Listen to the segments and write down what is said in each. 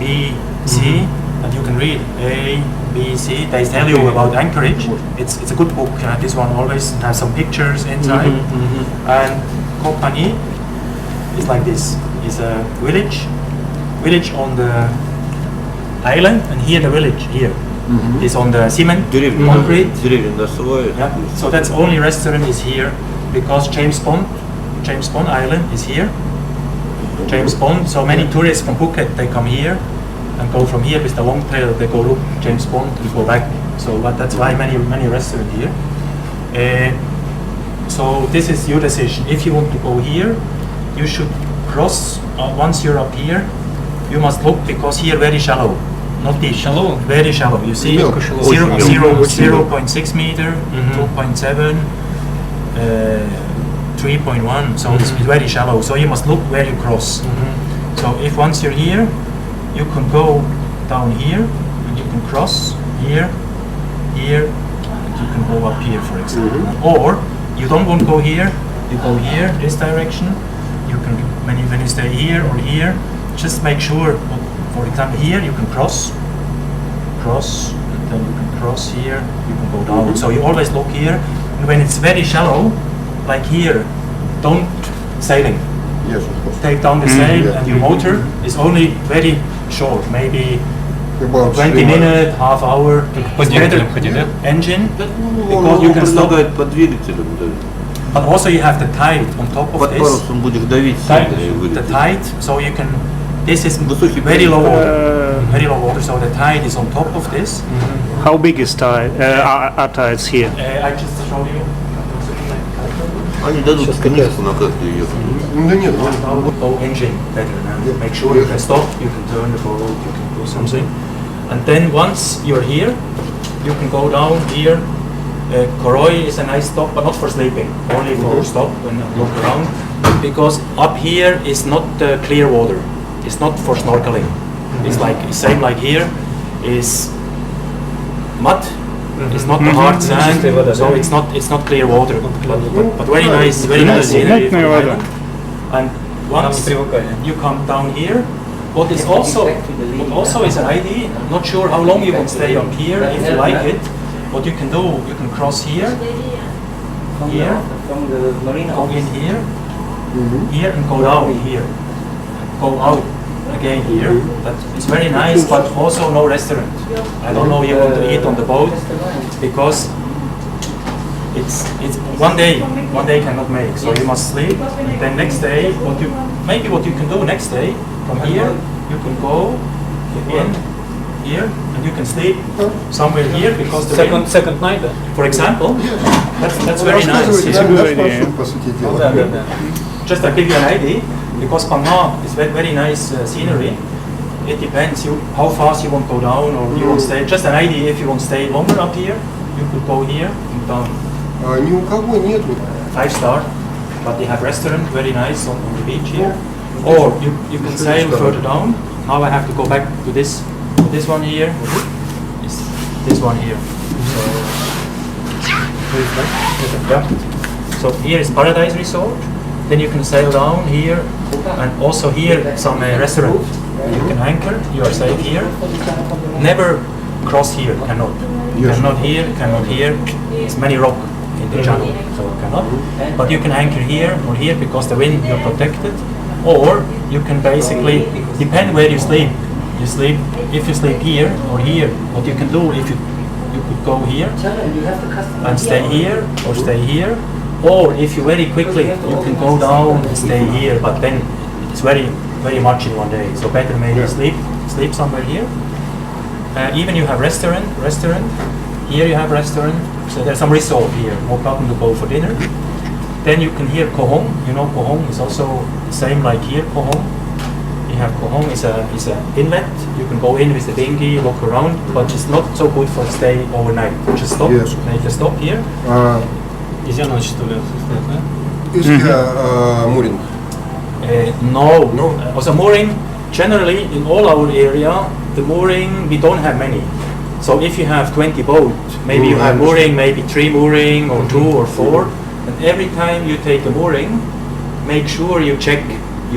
B, C, and you can read A, B, C. They tell you about Anchorage. It's a good book. This one always has some pictures inside. And Company is like this. It's a village on the island, and here the village here is on the cement concrete. Yeah. So that's only restaurant is here because James Bond Island is here. James Bond. So many tourists from Phuket, they come here and go from here with the long tail. They go look James Bond and go back. So that's why many restaurants here. So this is your decision. If you want to go here, you should cross. Once you're up here, you must look because here very shallow. Not deep. Shallow? Very shallow. You see 0.6 meter, 2.7. 3.1, so it's very shallow. So you must look where you cross. So if once you're here, you can go down here and you can cross here, here, and you can go up here, for example. Or you don't want to go here, you go here, this direction. You can when you stay here or here, just make sure. For example, here you can cross, and then you can cross here. You can go down. So you always look here, and when it's very shallow. Like here, don't sailing. Yes, of course. Take down the sail and your motor is only very short, maybe About 20 minutes, half hour. It's better engine because you can stop. But also you have the tide on top of this. The tide, so you can. This is very low water. So the tide is on top of this. How big is are tides here? I just show you. Они дадут книжку на каждую ее. Да нет, Boat engine better now. Make sure you can stop, you can turn the boat, you can do something. And then once you're here, you can go down here. Koroi is a nice stop, but not for sleeping, only for stop and look around. Because up here is not clear water. It's not for snorkeling. It's like same like here is mud. It's not the hard sand, so it's not clear water, but very nice scenery. And once you come down here, what also is an idea. I'm not sure how long you can stay up here. If you like it, what you can do, you can cross here, go in here, here and go down here, go out again here. That is very nice, but also no restaurant. I don't know you want to eat on the boat because it's one day cannot make. So you must sleep. And then next day, what you can do next day from here, you can go in here and you can sleep somewhere here because the Second night. for example, that's very nice. It's a good idea. Just to give you an idea, because Panha is very nice scenery. It depends how fast you want to go down or you want to stay. Just an idea, if you want to stay longer up here, you could go here and down. ни у кого нету. 5-star, but they have restaurant, very nice on the beach here. Or you can sail further down. Now I have to go back to this one here. This one here. So here is Paradise Resort. Then you can sail down here, and also here some restaurant. You can anchor. You are safe here. Never cross here. Cannot. Cannot here. It's many rock in the channel, so cannot. But you can anchor here or here because the wind you're protected. Or you can basically depend where you sleep. If you sleep here or here. What you can do if you could go here and stay here or stay here. Or if you very quickly, you can go down and stay here, but then it's very much in one day. So better maybe sleep somewhere here. Even you have restaurant. Here you have restaurant. So there's some resort here. No problem to go for dinner. Then you can hear Kohong. You know Kohong is also the same like here. Kohong. You have Kohong is a inlet. You can go in with the dinghy, walk around, but it's not so good for stay overnight. Just stop. Yes. Make a stop here. Нельзя ночь, что ли, стоять, да? Is there mooring? No. Also mooring, generally in all our area, the mooring, we don't have many. So if you have 20 boats, maybe you have mooring, maybe 3 mooring or 2 or 4. And every time you take a mooring, make sure you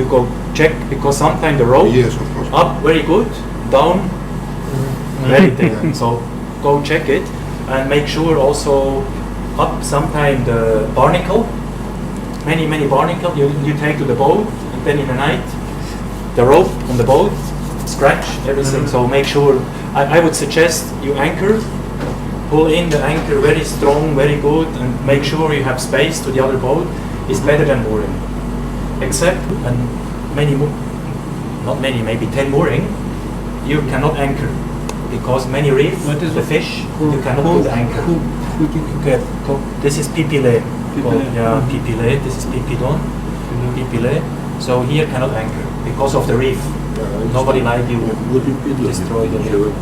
go check because sometimes the rope Yes, of course. up very good down very thin. So go check it and make sure also up sometime the barnacle, many barnacle you take to the boat, and then in the night the rope on the boat, scratch everything. So make sure, I would suggest you anchor, pull in the anchor very strong, very good, and make sure you have space to the other boat. Is better than mooring. Except, and not many, maybe 10 mooring, you cannot anchor because many reef, the fish, you cannot put anchor. This is pipile. Yeah, pipile. This is pipilon. Pipile. So here cannot anchor because of the reef. Nobody like you destroy the reef.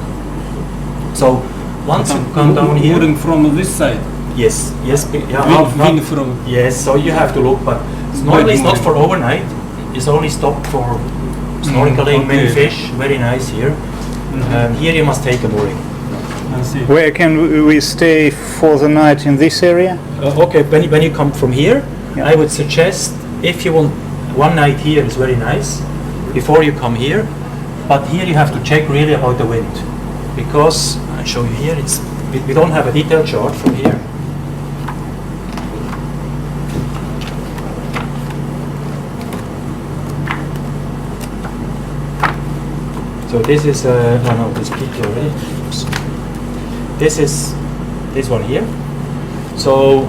So once you come down here. Mooring from this side. Yes. Wind from. Yes. So you have to look, but normally it's not for overnight. It's only stopped for snorkeling, many fish. Very nice here. Here you must take a mooring. I see. Where can we stay for the night in this area? Okay, when you come from here, I would suggest if you want one night here is very nice before you come here, but here you have to check really about the wind, because I show you here. We don't have a detailed chart from here. So this is this picture already. Oops. This is this one here. So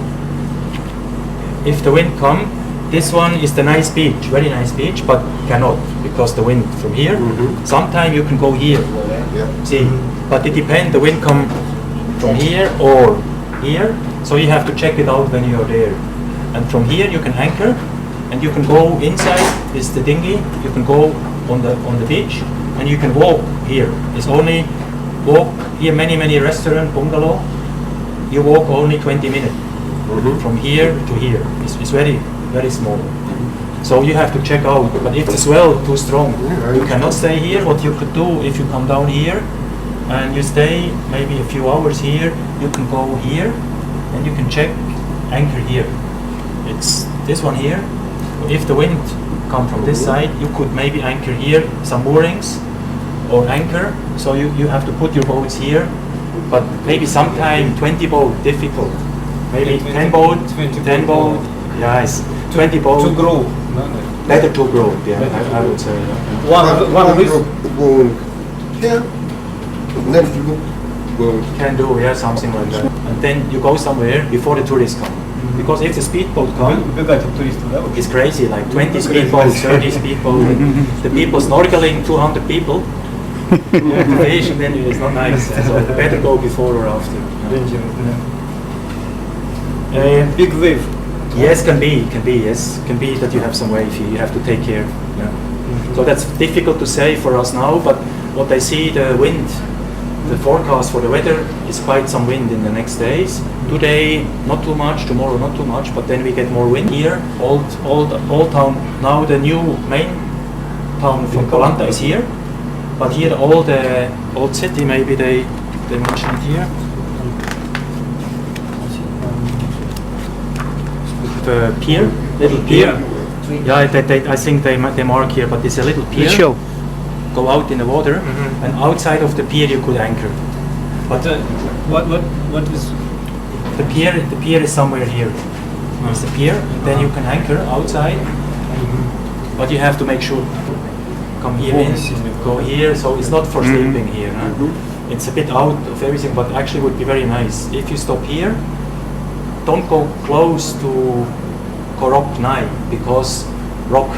if the wind come, this one is the nice beach, very nice beach, but cannot because the wind from here. Sometime you can go here. See, but it depends. The wind come from here or here, so you have to check it out when you are there. And from here you can anchor, and you can go inside. Is the dinghy. You can go on the beach. And you can walk here. It's only walk here. Many restaurant bungalow. You walk only 20 minutes from here to here. It's very small. So you have to check out. But if the swell too strong, you cannot stay here. What you could do if you come down here and you stay maybe a few hours here, you can go here and you can check anchor here. It's this one here. If the wind come from this side, you could maybe anchor here, some moorings or anchor. So you have to put your boats here, but maybe sometime 20 boat difficult. Maybe 10 boat, 10 boat, yes, 20 boat. To grow. Better to grow, yeah, I would say. One with going here, then you go. Can do, yeah, something like that. And then you go somewhere before the tourists come. Because if the speedboat come, it's crazy, like 20 speedboats, 30 speedboats, the people snorkeling, 200 people, the fish, and then it's not nice. So better go before or after. big wave. Yes, can be, yes. Can be that you have some wave here, you have to take care. Yeah. So that's difficult to say for us now, but what I see, the wind, the forecast for the weather is quite some wind in the next days. Today not too much, tomorrow not too much, but then we get more wind here. Old town, now the new main town from Kalanta is here, but here all the old city maybe they mentioned here. The pier, little pier. Yeah, I think they mark here, but it's a little pier. Show. Go out in the water, and outside of the pier you could anchor. But What is the pier? The pier is somewhere here. It's the pier, and then you can anchor outside. But you have to make sure come here in, go here. So it's not for sleeping here. Huh? It's a bit out of everything, but actually would be very nice if you stop here. Don't go close to Korok Nai because rock,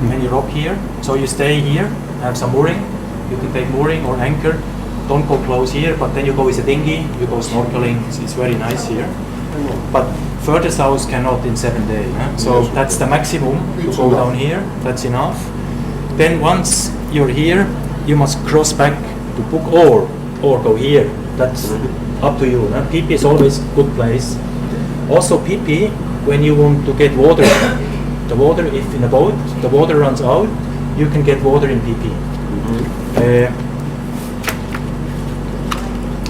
many rock here. So you stay here, have some mooring. You can take mooring or anchor. Don't go close here, but then you go with a dinghy. You go snorkeling. It's very nice here. But further south cannot in 7 days. Huh? So that's the maximum. You go down here. That's enough. Then once you're here, you must cross back to Phuc or go here. That's up to you. Huh? Phi Phi is always good place. Also Phi Phi, when you want to get water, the water, if in a boat, the water runs out, you can get water in Phi Phi.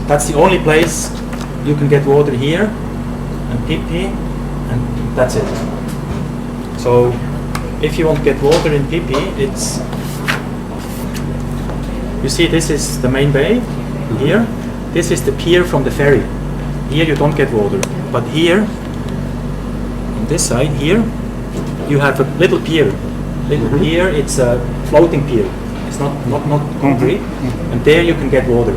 That's the only place you can get water here, and Phi Phi, and that's it. So if you want to get water in Phi Phi, You see, this is the main bay here. This is the pier from the ferry. Here you don't get water, but here, on this side here, you have a little pier. Little pier. It's a floating pier. It's not concrete, and there you can get water.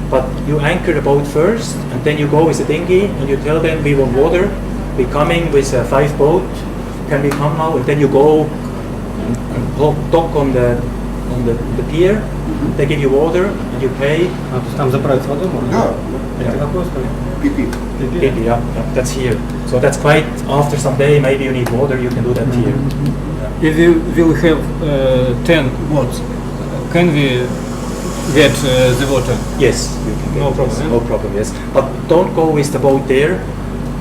But you anchor the boat first, and then you go with a dinghy, and you tell them we want water. We're coming with a 5 boat. Can we come now? And then you go and dock on the pier. They give you water, and you pay. А, то есть там заправиться водой можно? Да, Это какое стоит? пипи. Yeah, that's here. So that's quite. After some day, maybe you need water. You can do that here. If we will have 10 boats, can we get the water? Yes, you can get No it, problem, yes. yeah? No problem. Yes, but don't go with the boat there.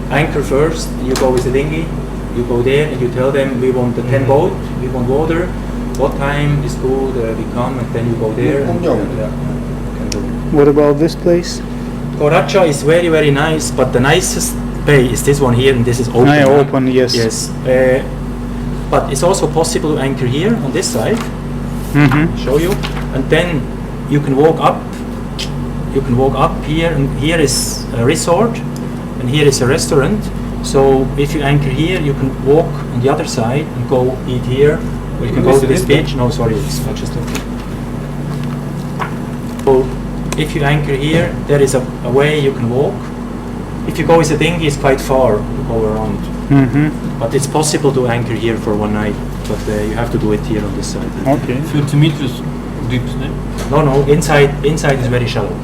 Anchor first. You go with the dinghy. You go there and you tell them we want the 10 boat. We want water. What time is good? We come and then you go there. And, Yeah. you can do it. What about this place? Koracha is very, very nice, but the nicest bay is this one here, and this is open. Open, yes. Yes. But it's also possible to anchor here on this side. Show you, and then you can walk up. You can walk up here, and here is a resort, and here is a restaurant. So if you anchor here, you can walk on the other side and go eat here, or you can go to this beach. No, sorry, it's not just looking. So if you anchor here, there is a way you can walk. If you go with a dinghy, it's quite far to go around. But it's possible to anchor here for one night, but you have to do it here on this side. Okay. 30 meters deep, ne? No, inside is very shallow.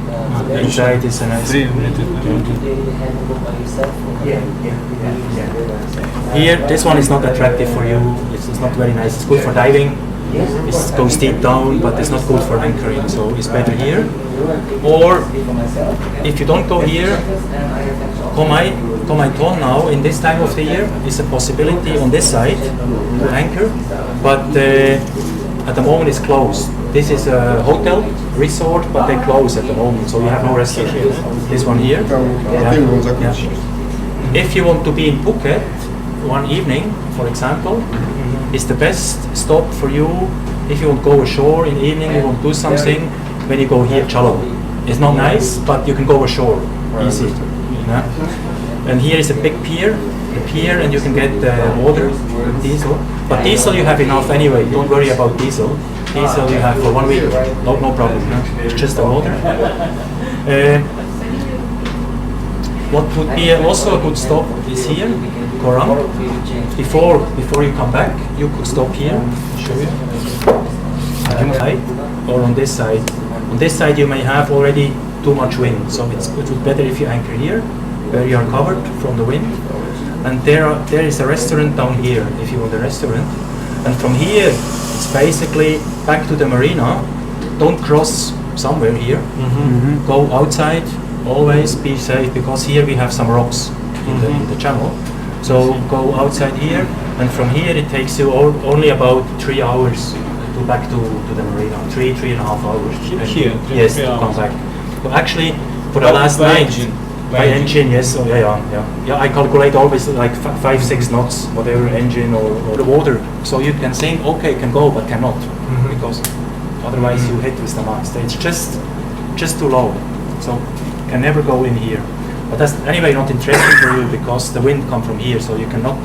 Inside is a nice. 3 meters. Here, this one is not attractive for you. It's not very nice. It's good for diving. It goes deep down, but it's not good for anchoring. So it's better here. Or if you don't go here, Tomaiton now in this time of the year is a possibility on this side to anchor, but at the moment it's closed. This is a hotel resort, but they close at the moment, so you have no restaurant here. This one here. Отель он закончился. If you want to be in Phuket one evening, for example, is the best stop for you. If you want to go ashore in the evening, you want to do something, when you go here, Chalo. It's not nice, but you can go ashore easy. Yeah? And here is a big pier, and you can get water, diesel. But diesel you have enough anyway. Don't worry about diesel. Diesel you have for 1 week, no problem. Yeah? It's just the water. What would be also a good stop is here, Koram. Before you come back, you could stop here. Show you. Or on this side. On this side you may have already too much wind, so it would be better if you anchor here, where you are covered from the wind. And there is a restaurant down here, if you want a restaurant. And from here, it's basically back to the marina. Don't cross somewhere here. Go outside. Always be safe, because here we have some rocks in the channel. So go outside here, and from here it takes you only about 3 hours to back to the marina. 3.5 hours. Here, Yes, 3 to come hours. back. So actually, for the last by night, engine. by engine, yes. Oh, yeah. I calculate always like 5-6 knots, whatever engine or the water. So you can think, okay, can go, but cannot, because otherwise you hit with the mast. It's just too low. So can never go in here. But that's anyway not interesting for you, because the wind comes from here, so you cannot